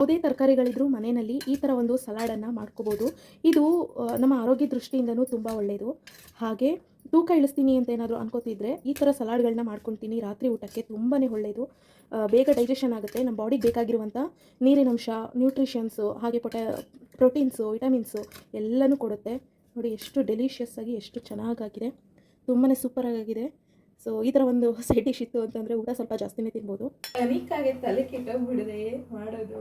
ಯಾವುದೇ ತರಕಾರಿಗಳಿದ್ರೂ ಮನೆಯಲ್ಲಿ ಈ ಥರ ಒಂದು ಸಲಾಡನ್ನು ಮಾಡ್ಕೋಬೋದು. ಇದು ನಮ್ಮ ಆರೋಗ್ಯ ದೃಷ್ಟಿಯಿಂದನೂ ತುಂಬ ಒಳ್ಳೆಯದು. ಹಾಗೆ ತೂಕ ಇಳಿಸ್ತೀನಿ ಅಂತ ಏನಾದರೂ ಅನ್ಕೋತಿದ್ರೆ ಈ ಥರ ಸಲಾಡ್ಗಳನ್ನ ಮಾಡ್ಕೊತೀನಿ ರಾತ್ರಿ ಊಟಕ್ಕೆ. ತುಂಬಾ ಒಳ್ಳೆಯದು, ಬೇಗ ಡೈಜೆಷನ್ ಆಗುತ್ತೆ. ನಮ್ಮ ಬಾಡಿಗೆ ಬೇಕಾಗಿರುವಂಥ ನೀರಿನಂಶ, ನ್ಯೂಟ್ರಿಷನ್ಸು, ಹಾಗೆ ಪ್ರೋಟೀನ್ಸು, ವಿಟಮಿನ್ಸು ಎಲ್ಲನೂ ಕೊಡುತ್ತೆ. ನೋಡಿ ಎಷ್ಟು ಡೆಲಿಷಿಯಸ್ ಆಗಿ ಎಷ್ಟು ಚೆನ್ನಾಗಾಗಿದೆ, ತುಂಬಾ ಸೂಪರಾಗಿದೆ. ಸೊ ಈ ಥರ ಒಂದು ಸೈಡ್ ಡಿಶ್ ಇತ್ತು ಅಂತಂದರೆ ಊಟ ಸ್ವಲ್ಪ ಜಾಸ್ತಿನೇ ತಿನ್ಬೋದು. ಅನಿಕಾಗೆ ತಲೆ ಕೆಟ್ಟೋಗ್ಬಿಡಿದೆ ಮಾಡೋದು.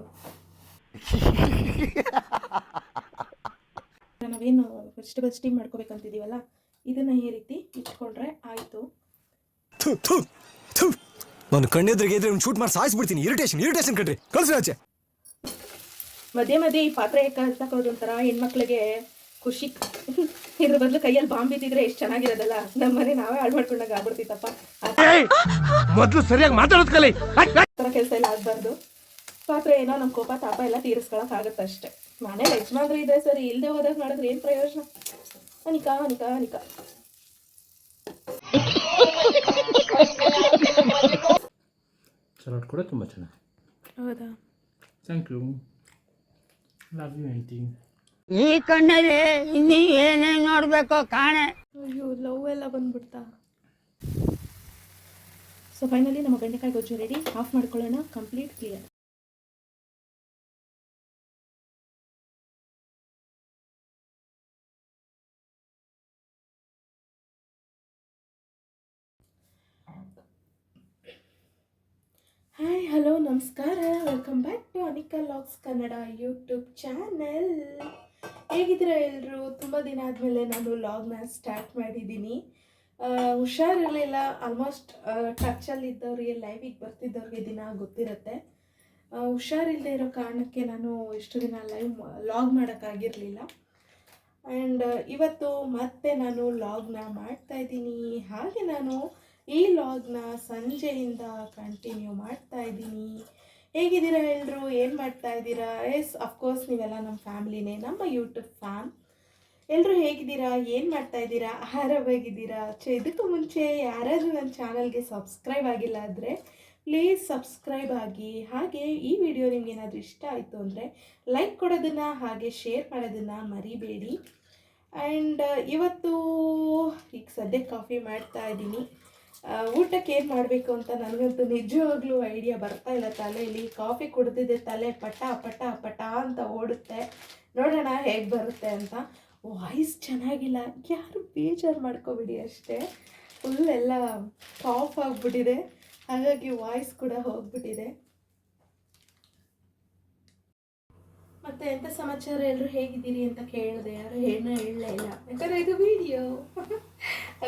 ನಾವೇನು ವೆಜಿಟೇಬಲ್ ಸ್ಟೀಮ್ ಮಾಡ್ಕೋಬೇಕಂತಿದ್ದೀವಲ್ಲ, ಇದನ್ನು ಈ ರೀತಿ ಇಟ್ಕೊಂಡ್ರೆ ಆಯಿತು. ನಾನು ಕಣ್ಣೆದ್ರಿಗೆ ಇದ್ರೆ ಒಂದು ಶೂಟ್ ಮಾಡಿ ಸಾಯಿಸ್ಬಿಡ್ತೀನಿ. ಇರಿಟೇಷನ್ ಕಣ್ರಿ, ಕಳ್ಸಿ ಆಚೆ. ಮಧ್ಯೆ ಈ ಪಾತ್ರೆ ಕಳ್ಸೋದು ಒಂಥರ ಹೆಣ್ಮಕ್ಳಿಗೆ ಖುಷಿ. ಇದ್ರ ಬದಲು ಕೈಯಲ್ಲಿ ಬಾಂಬ್ ಬಿದ್ದಿದ್ರೆ ಎಷ್ಟು ಚೆನ್ನಾಗಿರೋದಲ್ಲ. ನಮ್ಮ ಮನೆ ನಾವೇ ಹಾಳು ಮಾಡ್ಕೊಂಡಾಗ ಆಗ್ಬಿಡ್ತಿತ್ತಪ್ಪ. ಮೊದಲು ಸರಿಯಾಗಿ ಮಾತಾಡೋದು ಕಲಿ. ಥರ ಕೆಲಸ ಎಲ್ಲ ಆಗಬಾರ್ದು. ಪಾತ್ರೆ ಏನೋ ನಮ್ಮ ಕೋಪ ತಾಪ ಎಲ್ಲ ತೀರಿಸ್ಕೊಳಕ್ ಆಗುತ್ತೆ ಅಷ್ಟೇ. ಮನೇಲಿ ಯಜಮಾನ್ರು ಇದೆ ಸರಿ, ಇಲ್ಲದೆ ಹೋದಾಗ ಮಾಡಿದ್ರೆ ಏನು ಪ್ರಯೋಜನ? ಅನಿಕಾ ಸಲಾಡ್ ಕೂಡ ತುಂಬ ಚೆನ್ನಾಗಿ. ಹೌದಾ? Thank you, love you aunty. ಈ ಕಣ್ಣಲ್ಲಿ ಇನ್ನೀ ಏನೇನು ನೋಡಬೇಕೋ ಕಾಣೆ. ಅಯ್ಯೋ, ಲವ್ ಎಲ್ಲ ಬಂದ್ಬಿಡ್ತಾ. ಸೊ ಫೈನಲಿ ನಮ್ಮ ಬೆಂಡೆಕಾಯಿ ಗೊಜ್ಜು ರೆಡಿ. ಆಫ್ ಮಾಡ್ಕೊಳ್ಳೋಣ. Complete clear. ಹಾಯ್, ಹಲೋ, ನಮಸ್ಕಾರ. Welcome back to Anika logs Kannada YouTube channel. ಹೇಗಿದ್ದೀರಾ ಎಲ್ಲರೂ? ತುಂಬ ದಿನ ಆದಮೇಲೆ ನಾನು ಲಾಗ್ನ ಸ್ಟಾರ್ಟ್ ಮಾಡಿದ್ದೀನಿ. ಹುಷಾರಿರಲಿಲ್ಲ. ಆಲ್ಮೋಸ್ಟ್ ಟಚಲ್ಲಿದ್ದವ್ರಿಗೆ, ಲೈವಿಗೆ ಬರ್ತಿದ್ದವ್ರಿಗೆ ದಿನ ಗೊತ್ತಿರುತ್ತೆ. ಹುಷಾರಿಲ್ಲದೆ ಇರೋ ಕಾರಣಕ್ಕೆ ನಾನು ಇಷ್ಟು ದಿನ ಲಾಗ್ ಮಾಡೋಕ್ಕಾಗಿರಲಿಲ್ಲ. ಆ್ಯಂಡ್ ಇವತ್ತು ಮತ್ತೆ ನಾನು ಲಾಗ್ನ ಮಾಡ್ತಾಯಿದ್ದೀನಿ. ಹಾಗೆ ನಾನು ಈ ಲಾಗ್ನ ಸಂಜೆಯಿಂದ ಕಂಟಿನ್ಯೂ ಮಾಡ್ತಾ ಇದ್ದೀನಿ. ಹೇಗಿದ್ದೀರಾ ಎಲ್ಲರೂ? ಏನು ಮಾಡ್ತಾ ಇದ್ದೀರಾ? ಎಸ್, ಅಫ್ಕೋರ್ಸ್ ನೀವೆಲ್ಲ ನಮ್ಮ ಫ್ಯಾಮಿಲಿನೇ, ನಮ್ಮ ಯೂಟ್ಯೂಬ್ ಫ್ಯಾಮ್. ಎಲ್ಲರೂ ಹೇಗಿದ್ದೀರಾ? ಏನು ಮಾಡ್ತಾ ಇದ್ದೀರಾ? ಆರಾಮಾಗಿದ್ದೀರಾ? ಇದಕ್ಕೂ ಮುಂಚೆ ಯಾರಾದರೂ ನನ್ನ ಚಾನಲ್ಗೆ ಸಬ್ಸ್ಕ್ರೈಬ್ ಆಗಿಲ್ಲ ಅಂದರೆ ಪ್ಲೀಸ್ ಸಬ್ಸ್ಕ್ರೈಬ್ ಆಗಿ. ಹಾಗೆ ಈ ವಿಡಿಯೋ ನಿಮ್ಗೆ ಏನಾದರೂ ಇಷ್ಟ ಆಯಿತು ಅಂದರೆ ಲೈಕ್ ಕೊಡೋದನ್ನು ಹಾಗೆ ಶೇರ್ ಮಾಡೋದನ್ನು ಮರಿಬೇಡಿ. ಆ್ಯಂಡ್ ಇವತ್ತು ಈಗ ಸದ್ಯಕ್ಕೆ ಕಾಫಿ ಮಾಡ್ತಾ ಇದ್ದೀನಿ. ಊಟಕ್ಕೆ ಏನು ಮಾಡಬೇಕು ಅಂತ ನನಗಂತೂ ನಿಜವಾಗ್ಲೂ ಐಡಿಯಾ ಬರ್ತಾ ಇಲ್ಲ ತಲೆಯಲ್ಲಿ. ಕಾಫಿ ಕುಡ್ದಿದ್ದೆ ತಲೆ ಪಟ ಪಟ ಪಟ ಅಂತ ಓಡುತ್ತೆ. ನೋಡೋಣ ಹೇಗೆ ಬರುತ್ತೆ ಅಂತ. ವಾಯ್ಸ್ ಚೆನ್ನಾಗಿಲ್ಲ, ಯಾರು ಬೇಜಾರು ಮಾಡ್ಕೊಬಿಡಿ ಅಷ್ಟೇ. ಫುಲ್ ಎಲ್ಲ ಕಾಫ್ ಆಗಿಬಿಟ್ಟಿದೆ, ಹಾಗಾಗಿ ವಾಯ್ಸ್ ಕೂಡ ಹೋಗ್ಬಿಟ್ಟಿದೆ. ಮತ್ತು ಎಂಥ ಸಮಾಚಾರ, ಎಲ್ಲರೂ ಹೇಗಿದ್ದೀರಿ ಅಂತ ಕೇಳಿದೆ. ಯಾರು ಏನೋ ಹೇಳಲೇ ಇಲ್ಲ, ಯಾಕಂದರೆ ಇದು ವಿಡಿಯೋ.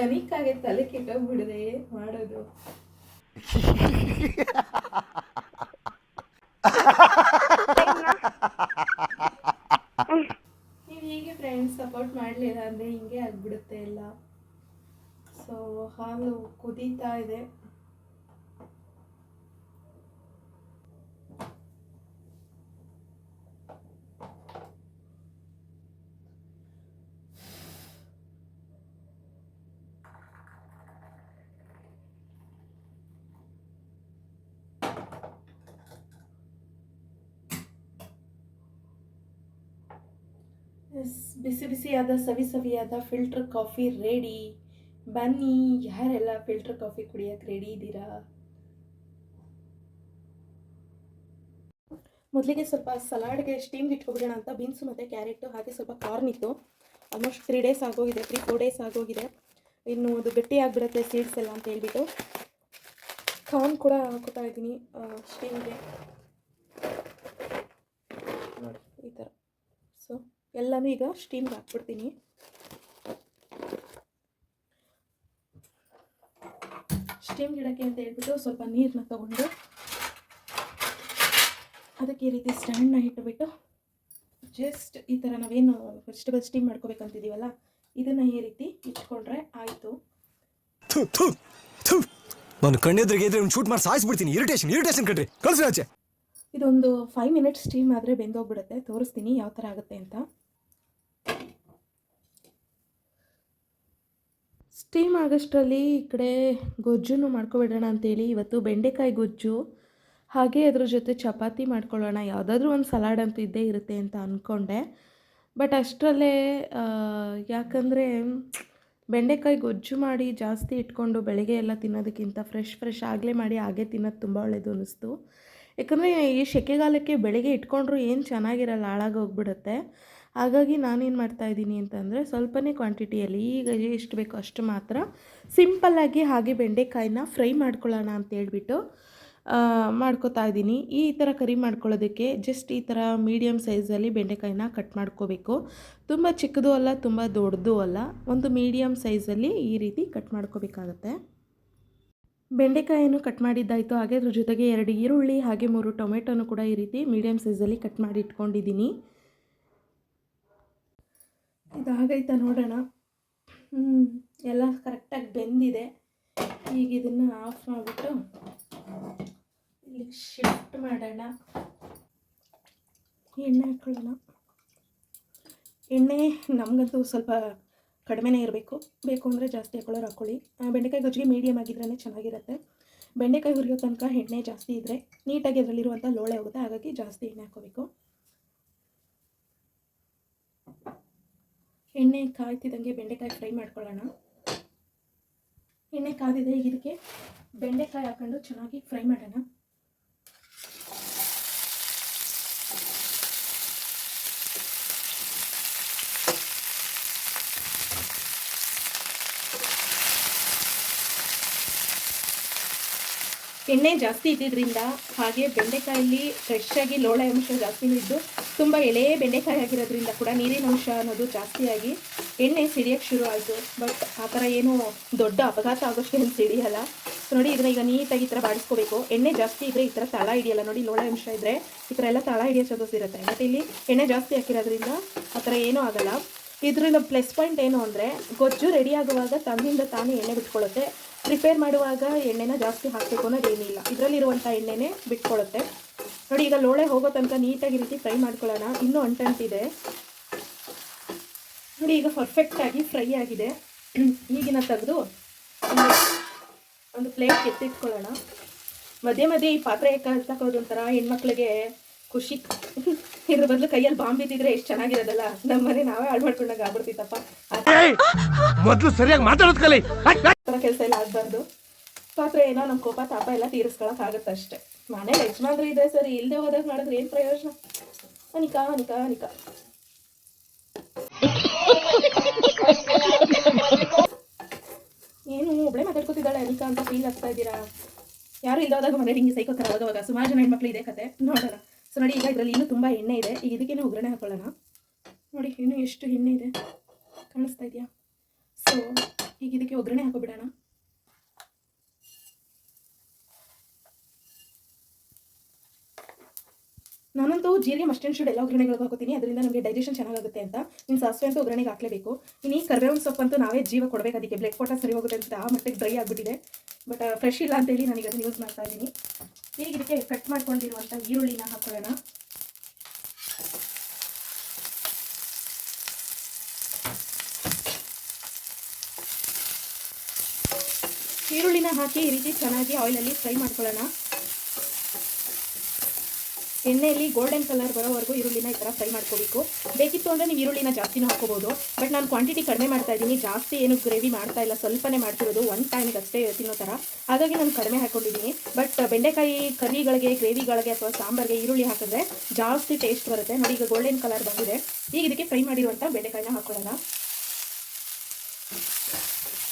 ಅನಿಕಾಗೆ ತಲೆ ಕೆಟ್ಟೋಗ್ಬಿಡಿದೆ ಮಾಡೋದು. ನೀವು ಹೀಗೆ ಫ್ರೆಂಡ್ಸ್ ಸಪೋರ್ಟ್ ಮಾಡಲಿಲ್ಲ ಅಂದರೆ ಹಿಂಗೆ ಆಗಿಬಿಡುತ್ತೆ ಎಲ್ಲ. ಸೊ ಹಾಲು ಕುದೀತಾ ಇದೆ. ಬಿಸಿ ಬಿಸಿಯಾದ ಸವಿಯಾದ ಫಿಲ್ಟರ್ ಕಾಫಿ ರೆಡಿ. ಬನ್ನಿ, ಯಾರೆಲ್ಲ ಫಿಲ್ಟರ್ ಕಾಫಿ ಕುಡಿಯೋಕ್ಕೆ ರೆಡಿ ಇದ್ದೀರಾ? ಮೊದಲಿಗೆ ಸ್ವಲ್ಪ ಸಲಾಡ್ಗೆ ಸ್ಟೀಮ್ಗೆ ಇಟ್ಕೊಬಿಡೋಣ ಅಂತ ಬೀನ್ಸು ಮತ್ತು ಕ್ಯಾರೆಟು ಹಾಗೆ ಸ್ವಲ್ಪ ಕಾರ್ನ್ ಇತ್ತು. ಆಲ್ಮೋಸ್ಟ್ 3 ಡೇಸ್ ಆಗೋಗಿದೆ, 3-4 ಡೇಸ್ ಆಗೋಗಿದೆ. ಇನ್ನು ಅದು ಗಟ್ಟಿ ಆಗಿಬಿಡುತ್ತೆ ಸೀಡ್ಸ್ ಎಲ್ಲ ಅಂತ ಹೇಳ್ಬಿಟ್ಟು ಕಾರ್ನ್ ಕೂಡ ಹಾಕೋತಾ ಇದ್ದೀನಿ ಸ್ಟೀಮ್ಗೆ. ನೋಡಿ ಈ ಥರ. ಸೊ ಎಲ್ಲನೂ ಈಗ ಸ್ಟೀಮ್ಗೆ ಹಾಕ್ಬಿಡ್ತೀನಿ. ಸ್ಟೀಮ್ ಗಿಡಕ್ಕೆ ಅಂತ ಹೇಳ್ಬಿಟ್ಟು ಸ್ವಲ್ಪ ನೀರನ್ನ ತಗೊಂಡು ಅದಕ್ಕೆ ಈ ರೀತಿ ಸ್ಟ್ಯಾಂಡ್ನ ಇಟ್ಟುಬಿಟ್ಟು ಜಸ್ಟ್ ಈ ಥರ ನಾವೇನು ವೆಜಿಟೇಬಲ್ ಸ್ಟೀಮ್ ಮಾಡ್ಕೋಬೇಕಂತಿದ್ದೀವಲ್ಲ, ಇದನ್ನು ಈ ರೀತಿ ಇಟ್ಕೊಂಡ್ರೆ ಆಯಿತು. ನಾನು ಕಣ್ಣೆದ್ರಿಗೆ ಇದ್ರೆ ಒಂದು ಶೂಟ್ ಮಾಡಿ ಸಾಯಿಸ್ಬಿಡ್ತೀನಿ. ಇರಿಟೇಷನ್ ಕಣ್ರಿ, ಕಳ್ಸಿ ಆಚೆ. ಇದೊಂದು 5 ಮಿನಿಟ್ಸ್ ಸ್ಟೀಮ್ ಆದರೆ ಬೆಂದೋಗ್ಬಿಡುತ್ತೆ. ತೋರಿಸ್ತೀನಿ ಯಾವ ಥರ ಆಗುತ್ತೆ ಅಂತ. ಸ್ಟೀಮ್ ಆಗೋಷ್ಟರಲ್ಲಿ ಈ ಕಡೆ ಗೊಜ್ಜನ್ನು ಮಾಡ್ಕೊಬಿಡೋಣ ಅಂತೇಳಿ ಇವತ್ತು ಬೆಂಡೆಕಾಯಿ ಗೊಜ್ಜು ಹಾಗೆ ಅದ್ರ ಜೊತೆ ಚಪಾತಿ ಮಾಡ್ಕೊಳ್ಳೋಣ, ಯಾವುದಾದ್ರೂ ಒಂದು ಸಲಾಡ್ ಅಂತೂ ಇದ್ದೇ ಇರುತ್ತೆ ಅಂತ ಅಂದ್ಕೊಂಡೆ. ಬಟ್ ಅಷ್ಟರಲ್ಲೇ ಯಾಕಂದರೆ ಬೆಂಡೆಕಾಯಿ ಗೊಜ್ಜು ಮಾಡಿ ಜಾಸ್ತಿ ಇಟ್ಕೊಂಡು ಬೆಳಗ್ಗೆ ಎಲ್ಲ ತಿನ್ನೋದಕ್ಕಿಂತ ಫ್ರೆಶ್ ಆಗಲೇ ಮಾಡಿ ಹಾಗೆ ತಿನ್ನೋದು ತುಂಬ ಒಳ್ಳೆಯದು ಅನ್ನಿಸ್ತು. ಯಾಕಂದರೆ ಈ ಸೆಕೆಗಾಲಕ್ಕೆ ಬೆಳಗ್ಗೆ ಇಟ್ಕೊಂಡ್ರೂ ಏನು ಚೆನ್ನಾಗಿರಲ್ಲ, ಹಾಳಾಗೋಗ್ಬಿಡುತ್ತೆ. ಹಾಗಾಗಿ ನಾನೇನು ಮಾಡ್ತಾಯಿದ್ದೀನಿ ಅಂತಂದರೆ ಸ್ವಲ್ಪನೇ ಕ್ವಾಂಟಿಟಿಯಲ್ಲಿ ಈಗ ಎಷ್ಟು ಬೇಕೋ ಅಷ್ಟು ಮಾತ್ರ ಸಿಂಪಲ್ಲಾಗಿ ಹಾಗೆ ಬೆಂಡೆಕಾಯಿನ ಫ್ರೈ ಮಾಡ್ಕೊಳ್ಳೋಣ ಅಂತೇಳ್ಬಿಟ್ಟು ಮಾಡ್ಕೋತಾ ಇದ್ದೀನಿ. ಈ ಥರ ಕರಿ ಮಾಡ್ಕೊಳ್ಳೋದಕ್ಕೆ ಜಸ್ಟ್ ಈ ಥರ ಮೀಡಿಯಮ್ ಸೈಜಲ್ಲಿ ಬೆಂಡೆಕಾಯಿನ ಕಟ್ ಮಾಡ್ಕೋಬೇಕು. ತುಂಬ ಚಿಕ್ಕದು ಅಲ್ಲ, ತುಂಬ ದೊಡ್ಡದು ಅಲ್ಲ, ಒಂದು ಮೀಡಿಯಮ್ ಸೈಜಲ್ಲಿ ಈ ರೀತಿ ಕಟ್ ಮಾಡ್ಕೋಬೇಕಾಗತ್ತೆ. ಬೆಂಡೆಕಾಯನ್ನು ಕಟ್ ಮಾಡಿದ್ದಾಯಿತು. ಹಾಗೆ ಅದ್ರ ಜೊತೆಗೆ 2 ಈರುಳ್ಳಿ ಹಾಗೆ 3 ಟೊಮೆಟೊನು ಕೂಡ ಈ ರೀತಿ ಮೀಡಿಯಮ್ ಸೈಜಲ್ಲಿ ಕಟ್ ಮಾಡಿ ಇಟ್ಕೊಂಡಿದ್ದೀನಿ. ಇದಾಗೈತಾ ನೋಡೋಣ. ಎಲ್ಲ ಕರೆಕ್ಟಾಗಿ ಬೆಂದಿದೆ. ಈಗ ಇದನ್ನು ಆಫ್ ಮಾಡಿಬಿಟ್ಟು ಇಲ್ಲಿ ಶಿಫ್ಟ್ ಮಾಡೋಣ. ಎಣ್ಣೆ ಹಾಕ್ಕೊಳ್ಳೋಣ. ಎಣ್ಣೆ ನಮಗಂತೂ ಸ್ವಲ್ಪ ಕಡಿಮೆನೇ ಇರಬೇಕು, ಬೇಕು ಅಂದರೆ ಜಾಸ್ತಿ ಹಾಕೊಳ್ಳೋರು ಹಾಕ್ಕೊಳ್ಳಿ. ಬೆಂಡೆಕಾಯಿ ಗೊಜ್ಜಿಗೆ ಮೀಡಿಯಮ್ ಆಗಿದ್ರೇ ಚೆನ್ನಾಗಿರುತ್ತೆ. ಬೆಂಡೆಕಾಯಿ ಹುರಿಯೋ ತನಕ ಎಣ್ಣೆ ಜಾಸ್ತಿ ಇದ್ದರೆ ನೀಟಾಗಿ ಅದರಲ್ಲಿರುವಂಥ ಲೋಳೆ ಹೋಗುತ್ತೆ, ಹಾಗಾಗಿ ಜಾಸ್ತಿ ಎಣ್ಣೆ ಹಾಕ್ಕೋಬೇಕು. ಎಣ್ಣೆ ಕಾಯ್ತಿದ್ದಂಗೆ ಬೆಂಡೆಕಾಯಿ ಫ್ರೈ ಮಾಡ್ಕೊಳ್ಳೋಣ. ಎಣ್ಣೆ ಕಾದಿದೆ, ಈಗ ಇದಕ್ಕೆ ಬೆಂಡೆಕಾಯಿ ಹಾಕೊಂಡು ಚೆನ್ನಾಗಿ ಫ್ರೈ ಮಾಡೋಣ. ಎಣ್ಣೆ ಜಾಸ್ತಿ ಇದ್ದಿದ್ದರಿಂದ ಹಾಗೆ ಬೆಂಡೆಕಾಯಲ್ಲಿ ಫ್ರೆಶ್ಶಾಗಿ ಲೋಳೆ ಅಂಶ ಜಾಸ್ತಿ ಇದ್ದು ತುಂಬ ಎಳೆ ಬೆಂಡೆಕಾಯಿ ಆಗಿರೋದ್ರಿಂದ ಕೂಡ ನೀರಿನ ಅಂಶ ಅನ್ನೋದು ಜಾಸ್ತಿಯಾಗಿ ಎಣ್ಣೆ ಸಿಡಿಯೋಕ್ಕೆ ಶುರು ಆಯಿತು. ಬಟ್ ಆ ಥರ ಏನೂ ದೊಡ್ಡ ಅಪಘಾತ ಆಗೋಷ್ಟು ಏನು ಸಿಡಿಯಲ್ಲ. ನೋಡಿ, ಇದನ್ನ ಈಗ ನೀಟಾಗಿ ಈ ಥರ ಬಾಡಿಸ್ಕೋಬೇಕು. ಎಣ್ಣೆ ಜಾಸ್ತಿ ಇದ್ದರೆ ಈ ಥರ ತಳ ಹಿಡಿಯಲ್ಲ. ನೋಡಿ, ಲೋಳೆ ಅಂಶ ಇದ್ದರೆ ಈ ಥರ ಎಲ್ಲ ತಳ ಹಿಡಿಯೋ ಚಾನ್ಸಸ್ ಇರುತ್ತೆ. ಬಟ್ ಇಲ್ಲಿ ಎಣ್ಣೆ ಜಾಸ್ತಿ ಹಾಕಿರೋದ್ರಿಂದ ಆ ಥರ ಏನೂ ಆಗಲ್ಲ. ಇದರಿಂದ ಪ್ಲಸ್ ಪಾಯಿಂಟ್ ಏನು ಅಂದರೆ ಗೊಜ್ಜು ರೆಡಿ ಆಗುವಾಗ ತನ್ನಿಂದ ತಾನೇ ಎಣ್ಣೆ ಬಿಟ್ಕೊಳ್ಳುತ್ತೆ. ಪ್ರಿಪೇರ್ ಮಾಡುವಾಗ ಎಣ್ಣೆನ ಜಾಸ್ತಿ ಹಾಕಬೇಕು ಅನ್ನೋದೇನಿಲ್ಲ, ಇದರಲ್ಲಿರುವಂಥ ಎಣ್ಣೆನೇ ಬಿಟ್ಕೊಳ್ಳುತ್ತೆ. ನೋಡಿ, ಈಗ ಲೋಳೆ ಹೋಗೋ ತನಕ ನೀಟಾಗಿ ರೀತಿ ಫ್ರೈ ಮಾಡ್ಕೊಳ್ಳೋಣ. ಇನ್ನೂ ಅಂಟಂಟಿದೆ. ನೋಡಿ, ಈಗ ಪರ್ಫೆಕ್ಟಾಗಿ ಫ್ರೈ ಆಗಿದೆ. ಈಗಿನ ತೆಗೆದು ಒಂದು ಪ್ಲೇಟ್ ಎತ್ತಿಟ್ಕೊಳ್ಳೋಣ. ಮಧ್ಯೆ ಮಧ್ಯೆ ಈ ಪಾತ್ರೆ ತಗೋದು ಒಂಥರ ಹೆಣ್ಮಕ್ಳಿಗೆ ಖುಷಿ. ಇದ್ರ ಬದಲು ಕೈಯಲ್ಲಿ ಬಾಂಬ್ ಬಿದ್ದಿದ್ರೆ ಎಷ್ಟು ಚೆನ್ನಾಗಿರೋದಲ್ಲ. ನಮ್ಮ ಮನೆ ನಾವೇ ಹಾಳು ಮಾಡ್ಕೊಂಡಾಗ ಆಗ್ಬಿಡ್ತಿತ್ತಪ್ಪ. ಮೊದಲು ಸರಿಯಾಗಿ ಮಾತಾಡೋದು ಕಲಿ. ಥರ ಕೆಲಸ ಎಲ್ಲ ಆಗಬಾರ್ದು. ಪಾತ್ರೆ ಏನೋ ನಮ್ಮ ಕೋಪ ತಾಪ ಎಲ್ಲ ತೀರಿಸ್ಕೊಳಕ್ಕಾಗತ್ತೆ ಅಷ್ಟೇ. ಮನೇಲಿ ಯಜಮಾನ್ರು ಇದೆ ಸರಿ, ಇಲ್ಲದೆ ಹೋದಾಗ ಮಾಡಿದ್ರೆ ಏನು ಪ್ರಯೋಜನ? ಅನಿಕಾ ಅನಿಕಾ ಅನಿಕಾ ಏನು ಒಬ್ಬಳೆ ಮಾತಾಡ್ಕೊತಿದ್ದಾಳೆ ಅನಿಕಾ ಅಂತ ಫೀಲ್ ಆಗ್ತಾ ಇದ್ದೀರಾ? ಯಾರು ಇಲ್ಲದೆ ಹೋದಾಗ ಮನೇಲಿ ಹಿಂಗೆ ಸೈಕೋತಾರೆ ಅವಾಗ ಸುಮಾರು ಜನ ಹೆಣ್ಮಕ್ಳು ಇದೆ ಕತೆ ನೋಡೋಣ. ಸೊ ನೋಡಿ, ಈಗ ಇದರಲ್ಲಿ ಇನ್ನೂ ತುಂಬ ಎಣ್ಣೆ ಇದೆ. ಈಗ ಇದಕ್ಕೇನೆ ಒಗ್ಗರಣೆ ಹಾಕೊಳ್ಳೋಣ. ನೋಡಿ, ಇನ್ನೂ ಎಷ್ಟು ಎಣ್ಣೆ ಇದೆ ಕಾಣಿಸ್ತಾ ಇದೆಯಾ? ಸೊ ಈಗ ಇದಕ್ಕೆ ಒಗ್ಗರಣೆ ಹಾಕೋಬಿಡೋಣ. ನಾನಂತೂ ಜೀರಿಗೆ ಮಸ್ಟರ್ಡ್ ಶುಡ್ ಎಲ್ಲ ಒಗ್ಗರಣೆಗಳಿಗೆ ಹಾಕೋತೀನಿ, ಅದರಿಂದ ನಮಗೆ ಡೈಜೆಷನ್ ಚೆನ್ನಾಗುತ್ತೆ ಅಂತ. ಇನ್ನು ಸಾಸಿವೆ ಅಂತೂ ಒಗ್ಗರಣೆಗೆ ಹಾಕಲೇಬೇಕು. ಇನ್ನು ಈ ಕರ್ಬೇವಿನ ಸೊಪ್ಪಂತೂ ನಾವೇ ಜೀವ ಕೊಡಬೇಕು, ಅದಕ್ಕೆ ಬ್ಲಡ್ ಕೋಟ ಸರಿ ಹೋಗುತ್ತೆ ಅಂತ ಆ ಮಟ್ಟಿಗೆ ಡ್ರೈ ಆಗಿಬಿಟ್ಟಿದೆ. ಬಟ್ ಫ್ರೆಶ್ ಇಲ್ಲ ಅಂತೇಳಿ ನನಗೆ ಅದನ್ನು ಯೂಸ್ ಮಾಡ್ತಾ ಇದ್ದೀನಿ. ಈಗ ಇದಕ್ಕೆ ಕಟ್ ಮಾಡ್ಕೊಂಡಿರುವಂಥ ಈರುಳ್ಳಿನ ಹಾಕೊಳ್ಳೋಣ. ಈರುಳ್ಳಿನ ಹಾಕಿ ಈ ರೀತಿ ಚೆನ್ನಾಗಿ ಆಯಿಲಲ್ಲಿ ಫ್ರೈ ಮಾಡ್ಕೊಳ್ಳೋಣ. ಎಣ್ಣೆಯಲ್ಲಿ ಗೋಲ್ಡನ್ ಕಲರ್ ಬರೋವರೆಗೂ ಈರುಳ್ಳಿನ ಈ ಥರ ಫ್ರೈ ಮಾಡ್ಕೋಬೇಕು. ಬೇಕಿತ್ತು ಅಂದರೆ ನೀವು ಈರುಳ್ಳಿನ ಜಾಸ್ತಿನೂ ಹಾಕೋಬೋದು. ಬಟ್ ನಾನು ಕ್ವಾಂಟಿಟಿ ಕಡಿಮೆ ಮಾಡ್ತಾ ಇದ್ದೀನಿ, ಜಾಸ್ತಿ ಏನು ಗ್ರೇವಿ ಮಾಡ್ತಾ ಇಲ್ಲ, ಸ್ವಲ್ಪನೇ ಮಾಡ್ತಿರೋದು, 1 ಟೈಮಿಗೆ ಅಷ್ಟೇ ತಿನ್ನೋ ಥರ. ಹಾಗಾಗಿ ನಾನು ಕಡಿಮೆ ಹಾಕ್ಕೊಂಡಿದ್ದೀನಿ. ಬಟ್ ಬೆಂಡೆಕಾಯಿ ಕರಿಗಳಿಗೆ, ಗ್ರೇವಿಗಳಿಗೆ ಅಥವಾ ಸಾಂಬಾರಿಗೆ ಈರುಳ್ಳಿ ಹಾಕಿದ್ರೆ ಜಾಸ್ತಿ ಟೇಸ್ಟ್ ಬರುತ್ತೆ. ನೋಡಿ, ಈಗ ಗೋಲ್ಡನ್ ಕಲರ್ ಬಂದಿದೆ. ಈಗ ಇದಕ್ಕೆ ಫ್ರೈ ಮಾಡಿರುವಂಥ ಬೆಂಡೆಕಾಯಿನ ಹಾಕೊಳ್ಳೋಣ.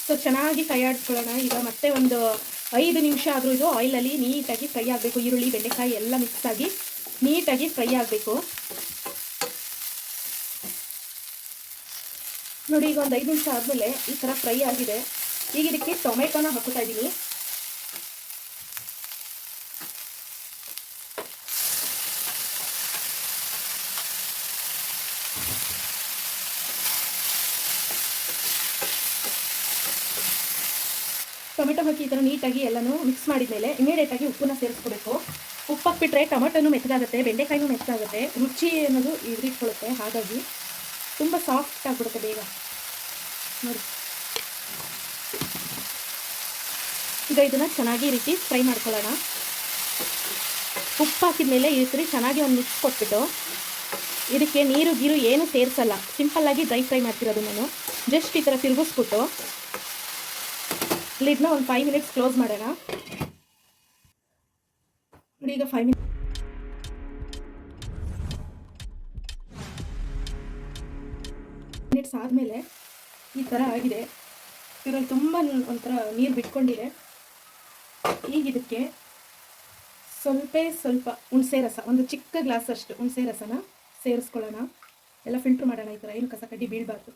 ಸೊ ಚೆನ್ನಾಗಿ ಫ್ರೈ ಆಡ್ಕೊಳ್ಳೋಣ. ಈಗ ಮತ್ತೆ ಒಂದು 5 ನಿಮಿಷ ಆದರೂ ಇದು ಆಯಿಲಲ್ಲಿ ನೀಟಾಗಿ ಫ್ರೈ ಆಗಬೇಕು. ಈರುಳ್ಳಿ ಬೆಂಡೆಕಾಯಿ ಎಲ್ಲ ಮಿಕ್ಸ್ ಆಗಿ ನೀಟಾಗಿ ಫ್ರೈ ಆಗಬೇಕು. ನೋಡಿ, ಈಗ ಒಂದು 5 ನಿಮಿಷ ಆದಮೇಲೆ ಈ ಥರ ಫ್ರೈ ಆಗಿದೆ. ಈಗ ಇದಕ್ಕೆ ಟೊಮೆಟೊನ ಹಾಕ್ತಾ ಇದ್ದೀನಿ. ಟೊಮೆಟೊ ಹಾಕಿ ಈ ಥರ ನೀಟಾಗಿ ಎಲ್ಲನೂ ಮಿಕ್ಸ್ ಮಾಡಿದ ಮೇಲೆ ಇಮಿಡಿಯೇಟಾಗಿ ಉಪ್ಪನ್ನ ಸೇರಿಸ್ಕೋಬೇಕು. ಉಪ್ಪು ಹಾಕ್ಬಿಟ್ರೆ ಟೊಮೆಟೊನೂ ಮೆತ್ತಗಾಗುತ್ತೆ, ಬೆಂಡೆಕಾಯಿನೂ ಮೆತ್ತಗಾಗುತ್ತೆ, ರುಚಿ ಅನ್ನೋದು ಇಟ್ಕೊಳ್ಳುತ್ತೆ. ಹಾಗಾಗಿ ತುಂಬ ಸಾಫ್ಟ್ ಆಗಿಬಿಡುತ್ತೆ ಬೇಗ. ನೋಡಿ, ಈಗ ಇದನ್ನು ಚೆನ್ನಾಗಿ ಈ ರೀತಿ ಫ್ರೈ ಮಾಡ್ಕೊಳ್ಳೋಣ. ಉಪ್ಪು ಹಾಕಿದ ಮೇಲೆ ಈ ರೀತಿ ಚೆನ್ನಾಗಿ ಒಂದು ಮಿಕ್ಸ್ ಕೊಟ್ಬಿಟ್ಟು ಇದಕ್ಕೆ ನೀರು ಗೀರು ಏನು ಸೇರಿಸಲ್ಲ, ಸಿಂಪಲ್ಲಾಗಿ ಡ್ರೈ ಫ್ರೈ ಮಾಡ್ತಿರೋದು ನಾನು. ಜಸ್ಟ್ ಈ ಥರ ತಿರುಗಿಸ್ಬಿಟ್ಟು ಲಿಡ್ನ ಒಂದು 5 ಮಿನಿಟ್ಸ್ ಕ್ಲೋಸ್ ಮಾಡೋಣ. ನೋಡಿ ಈಗ 5 ಮಿನಿಟ್ಸ್ ಆದಮೇಲೆ ಈ ಥರ ಆಗಿದೆ. ಇದರಲ್ಲಿ ತುಂಬ ಒಂಥರ ನೀರು ಬಿಟ್ಕೊಂಡಿದೆ. ಈಗ ಇದಕ್ಕೆ ಸ್ವಲ್ಪ ಹುಣಸೆ ರಸ, ಒಂದು ಚಿಕ್ಕ ಗ್ಲಾಸ್ ಅಷ್ಟು ಹುಣಸೆ ರಸನ ಸೇರಿಸ್ಕೊಳ್ಳೋಣ. ಎಲ್ಲ ಫಿಲ್ಟ್ರ್ ಮಾಡೋಣ, ಈ ಥರ ಏನು ಕಸ ಕಡ್ಡಿ ಬೀಳಬಾರ್ದು.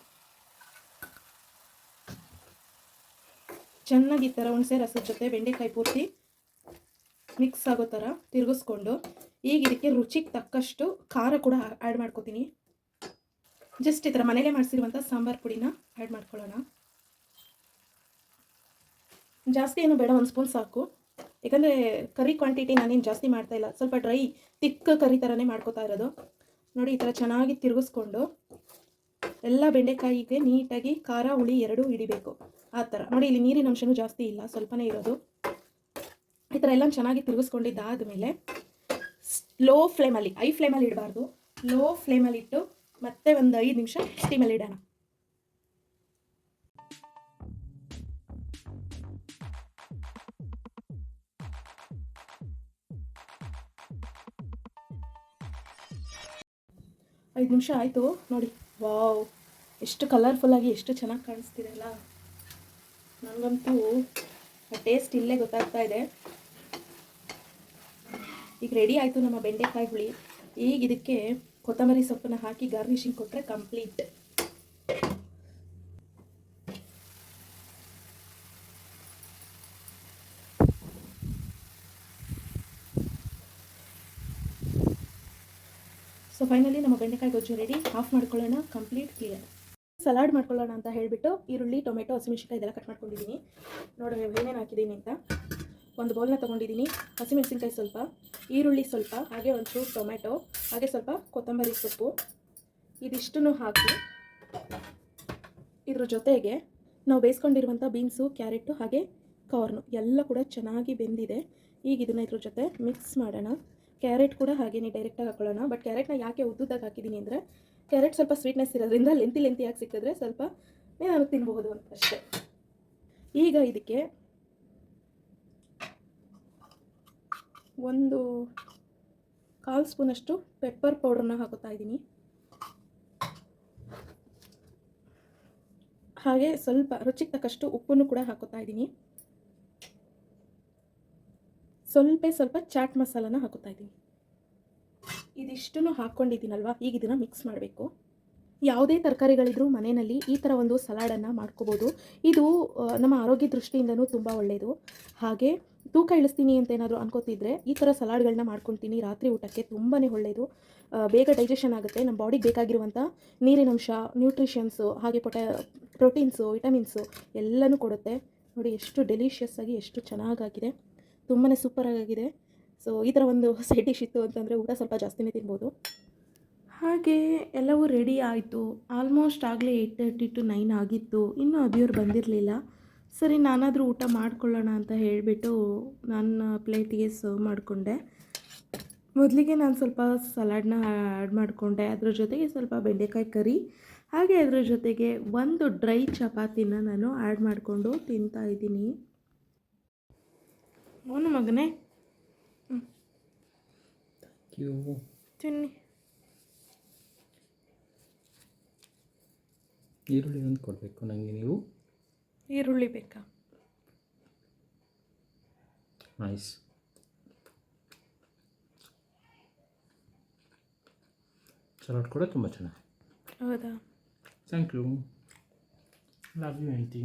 ಚೆನ್ನಾಗಿ ಈ ಥರ ಹುಣಸೆ ರಸದ ಜೊತೆ ಬೆಂಡೆಕಾಯಿ ಪೂರ್ತಿ ಮಿಕ್ಸ್ ಆಗೋ ಥರ ತಿರುಗಿಸ್ಕೊಂಡು ಈಗ ಇದಕ್ಕೆ ರುಚಿಗೆ ತಕ್ಕಷ್ಟು ಖಾರ ಕೂಡ ಆ್ಯಡ್ ಮಾಡ್ಕೋತೀನಿ. ಜಸ್ಟ್ ಈ ಥರ ಮನೇಲೇ ಮಾಡಿಸಿರುವಂಥ ಸಾಂಬಾರು ಪುಡಿನ ಆ್ಯಡ್ ಮಾಡ್ಕೊಳ್ಳೋಣ. ಜಾಸ್ತಿ ಏನು ಬೇಡ, 1 ಸ್ಪೂನ್ ಸಾಕು. ಯಾಕಂದರೆ ಕರಿ ಕ್ವಾಂಟಿಟಿ ನಾನೇನು ಜಾಸ್ತಿ ಮಾಡ್ತಾಯಿಲ್ಲ, ಸ್ವಲ್ಪ ಡ್ರೈ ತಿಕ್ಕ ಕರಿ ಥರನೇ ಮಾಡ್ಕೋತಾ ಇರೋದು. ನೋಡಿ ಈ ಥರ ಚೆನ್ನಾಗಿ ತಿರುಗಿಸ್ಕೊಂಡು ಎಲ್ಲ ಬೆಂಡೆಕಾಯಿಗೆ ನೀಟಾಗಿ ಖಾರ ಹುಳಿ ಎರಡೂ ಹಿಡಿಬೇಕು. ಆ ಥರ ನೋಡಿ, ಇಲ್ಲಿ ನೀರಿನ ಅಂಶನೂ ಜಾಸ್ತಿ ಇಲ್ಲ, ಸ್ವಲ್ಪನೇ ಇರೋದು. ಈ ಥರ ಎಲ್ಲ ಚೆನ್ನಾಗಿ ತಿರುಗಿಸ್ಕೊಂಡಿದ್ದಾದಮೇಲೆ ಲೋ ಫ್ಲೇಮಲ್ಲಿ, ಹೈ ಫ್ಲೇಮಲ್ಲಿ ಇಡಬಾರ್ದು, ಲೋ ಫ್ಲೇಮಲ್ಲಿ ಇಟ್ಟು ಮತ್ತೆ ಒಂದು 5 ನಿಮಿಷ ಸ್ಟೀಮಲ್ಲಿ ಇಡೋಣ. ಐದು ನಿಮಿಷ ಆಯಿತು ನೋಡಿ. ವಾವ್, ಎಷ್ಟು ಕಲರ್ಫುಲ್ಲಾಗಿ ಎಷ್ಟು ಚೆನ್ನಾಗಿ ಕಾಣಿಸ್ತಿದೆ ಅಲ್ಲ. ನನಗಂತೂ ಟೇಸ್ಟ್ ಇಲ್ಲೇ ಗೊತ್ತಾಗ್ತಾ ಇದೆ. ಈಗ ರೆಡಿ ಆಯಿತು ನಮ್ಮ ಬೆಂಡೆಕಾಯಿ ಹುಳಿ. ಈಗ ಇದಕ್ಕೆ ಕೊತ್ತಂಬರಿ ಸೊಪ್ಪನ್ನ ಹಾಕಿ ಗಾರ್ನಿಷಿಂಗ್ ಕೊಟ್ಟರೆ ಕಂಪ್ಲೀಟ್. ಸೊ ಫೈನಲಿ ನಮ್ಮ ಬೆಂಡೆಕಾಯಿ ಗೊಜ್ಜು ರೆಡಿ. ಆಫ್ ಮಾಡ್ಕೊಳ್ಳೋಣ, ಕಂಪ್ಲೀಟ್ ಕ್ಲಿಯರ್. ಸಲಾಡ್ ಮಾಡ್ಕೊಳ್ಳೋಣ ಅಂತ ಹೇಳಿಬಿಟ್ಟು ಈರುಳ್ಳಿ, ಟೊಮೆಟೊ, ಹಸಿಮೆಣಸಿನ್ಕಾಯಿ ಇದೆಲ್ಲ ಕಟ್ ಮಾಡ್ಕೊಂಡಿದ್ದೀನಿ. ನೋಡಿ ಏನೇನು ಹಾಕಿದ್ದೀನಿ ಅಂತ. ಒಂದು ಬೌಲ್ನ ತೊಗೊಂಡಿದ್ದೀನಿ. ಹಸಿಮೆಣಸಿನ್ಕಾಯಿ ಸ್ವಲ್ಪ, ಈರುಳ್ಳಿ ಸ್ವಲ್ಪ, ಹಾಗೆ ಒಂಚೂರು ಟೊಮೆಟೊ, ಹಾಗೆ ಸ್ವಲ್ಪ ಕೊತ್ತಂಬರಿ ಸೊಪ್ಪು, ಇದಿಷ್ಟನ್ನು ಹಾಕಿ ಇದ್ರ ಜೊತೆಗೆ ನಾವು ಬೇಯಿಸ್ಕೊಂಡಿರುವಂಥ ಬೀನ್ಸು, ಕ್ಯಾರೆಟು, ಹಾಗೆ ಕಾರ್ನು ಎಲ್ಲ ಕೂಡ ಚೆನ್ನಾಗಿ ಬೆಂದಿದೆ. ಈಗ ಇದನ್ನು ಇದ್ರ ಜೊತೆ ಮಿಕ್ಸ್ ಮಾಡೋಣ. ಕ್ಯಾರೆಟ್ ಕೂಡ ಹಾಗೇನೆ ಡೈರೆಕ್ಟಾಗಿ ಹಾಕೊಳ್ಳೋಣ. ಬಟ್ ಕ್ಯಾರೆಟ್ನ ಯಾಕೆ ಉದ್ದುದಾಗಿ ಹಾಕಿದ್ದೀನಿ ಅಂದರೆ ಕ್ಯಾರೆಟ್ ಸ್ವಲ್ಪ ಸ್ವೀಟ್ನೆಸ್ ಇರೋದ್ರಿಂದ ಲೆಂತಿಯಾಗಿ ಸಿಕ್ಕಿದ್ರೆ ಸ್ವಲ್ಪ ನಾನು ತಿನ್ಬಹುದು ಅಂತ ಅಷ್ಟೇ. ಈಗ ಇದಕ್ಕೆ ಒಂದು 1/4 ಸ್ಪೂನಷ್ಟು ಪೆಪ್ಪರ್ ಪೌಡ್ರನ್ನ ಹಾಕೋತಾ ಇದ್ದೀನಿ. ಹಾಗೆ ಸ್ವಲ್ಪ ರುಚಿಗೆ ತಕ್ಕಷ್ಟು ಉಪ್ಪನ್ನು ಕೂಡ ಹಾಕೋತಾ ಇದ್ದೀನಿ. ಸ್ವಲ್ಪ ಚಾಟ್ ಮಸಾಲಾನ ಹಾಕೋತಾ ಇದ್ದೀನಿ. ಇದಿಷ್ಟನ್ನು ಹಾಕ್ಕೊಂಡಿದ್ದೀನಲ್ವ, ಈಗ ಇದನ್ನು ಮಿಕ್ಸ್ ಮಾಡಬೇಕು. ಯಾವುದೇ ತರಕಾರಿಗಳಿದ್ರೂ ಮನೆಯಲ್ಲಿ ಈ ಥರ ಒಂದು ಸಲಾಡನ್ನು ಮಾಡ್ಕೋಬೋದು. ಇದು ನಮ್ಮ ಆರೋಗ್ಯ ದೃಷ್ಟಿಯಿಂದನೂ ತುಂಬ ಒಳ್ಳೆಯದು. ಹಾಗೆ ತೂಕ ಇಳಿಸ್ತೀನಿ ಅಂತ ಏನಾದರೂ ಅನ್ಕೋತಿದ್ರೆ ಈ ಥರ ಸಲಾಡ್ಗಳನ್ನ ಮಾಡ್ಕೊತೀನಿ ರಾತ್ರಿ ಊಟಕ್ಕೆ. ತುಂಬಾ ಒಳ್ಳೆಯದು, ಬೇಗ ಡೈಜೆಷನ್ ಆಗುತ್ತೆ. ನಮ್ಮ ಬಾಡಿಗೆ ಬೇಕಾಗಿರುವಂಥ ನೀರಿನಂಶ, ನ್ಯೂಟ್ರಿಷನ್ಸು, ಹಾಗೆ ಪ್ರೋಟೀನ್ಸು, ವಿಟಮಿನ್ಸು ಎಲ್ಲನೂ ಕೊಡುತ್ತೆ. ನೋಡಿ ಎಷ್ಟು ಡೆಲಿಷಿಯಸ್ ಆಗಿ ಎಷ್ಟು ಚೆನ್ನಾಗಾಗಿದೆ, ತುಂಬಾ ಸೂಪರಾಗಿದೆ. ಸೊ ಈ ಥರ ಒಂದು ಸೈಡ್ ಡಿಶ್ ಇತ್ತು ಅಂತಂದರೆ ಊಟ ಸ್ವಲ್ಪ ಜಾಸ್ತಿನೇ ತಿನ್ಬೋದು. ಹಾಗೆ ಎಲ್ಲವೂ ರೆಡಿ ಆಯಿತು. ಆಲ್ಮೋಸ್ಟ್ ಆಗಲೇ 8:30 to 9 ಆಗಿತ್ತು. ಇನ್ನೂ ಅಭಿಯವ್ರು ಬಂದಿರಲಿಲ್ಲ. ಸರಿ ನಾನಾದರೂ ಊಟ ಮಾಡ್ಕೊಳ್ಳೋಣ ಅಂತ ಹೇಳಿಬಿಟ್ಟು ನನ್ನ ಪ್ಲೇಟಿಗೆ ಸರ್ವ್ ಮಾಡಿಕೊಂಡೆ. ಮೊದಲಿಗೆ ನಾನು ಸ್ವಲ್ಪ ಸಲಾಡ್ನ ಆ್ಯಡ್ ಮಾಡಿಕೊಂಡೆ, ಅದ್ರ ಜೊತೆಗೆ ಸ್ವಲ್ಪ ಬೆಂಡೆಕಾಯಿ ಕರಿ, ಹಾಗೆ ಅದ್ರ ಜೊತೆಗೆ ಒಂದು ಡ್ರೈ ಚಪಾತಿನ ನಾನು ಆ್ಯಡ್ ಮಾಡಿಕೊಂಡು ತಿಂತಾಯಿದ್ದೀನಿ. ಅವನು ಮಗನೇ ತಿನ್ನಿ. ಈರುಳ್ಳಿ ಒಂದು ಕೊಡಬೇಕು ನನಗೆ ನೀವು. ಈರುಳ್ಳಿ ಬೇಕಾ? ನೈಸ್. ಸಲಾಡ್ ಕೂಡ ತುಂಬ ಚೆನ್ನಾಗಿ. ಹೌದಾ? Thank you. Love you aunty.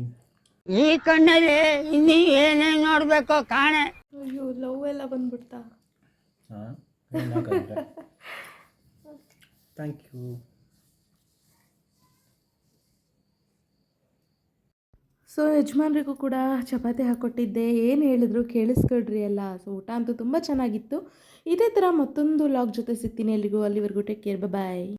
ಈ ಕಣ್ಣಲ್ಲಿ ಇನ್ನೀ ಏನೇನು ನೋಡಬೇಕೋ ಕಾಣೆ. ಅಯ್ಯೋ, ಲವ್ ಎಲ್ಲ ಬಂದ್ಬಿಡ್ತಾ? ಹಾಂ, ಥ್ಯಾಂಕ್ ಯು. ಸೊ ಯಜಮಾನ್ರಿಗೂ ಕೂಡ ಚಪಾತಿ ಹಾಕ್ಕೊಟ್ಟಿದ್ದೆ. ಏನು ಹೇಳಿದ್ರು ಕೇಳಿಸ್ಕೊಳ್ರಿ ಎಲ್ಲ. ಸೊ ಊಟ ಅಂತೂ ತುಂಬ ಚೆನ್ನಾಗಿತ್ತು. ಇದೇ ಥರ ಮತ್ತೊಂದು ಲಾಗ್ ಜೊತೆ ಸಿಗ್ತೀನಿ. ಎಲ್ರಿಗೂ ಅಲ್ಲಿವರೆಗೂ ಟೇಕ್ ಕೇರ್, ಬಾಯ್.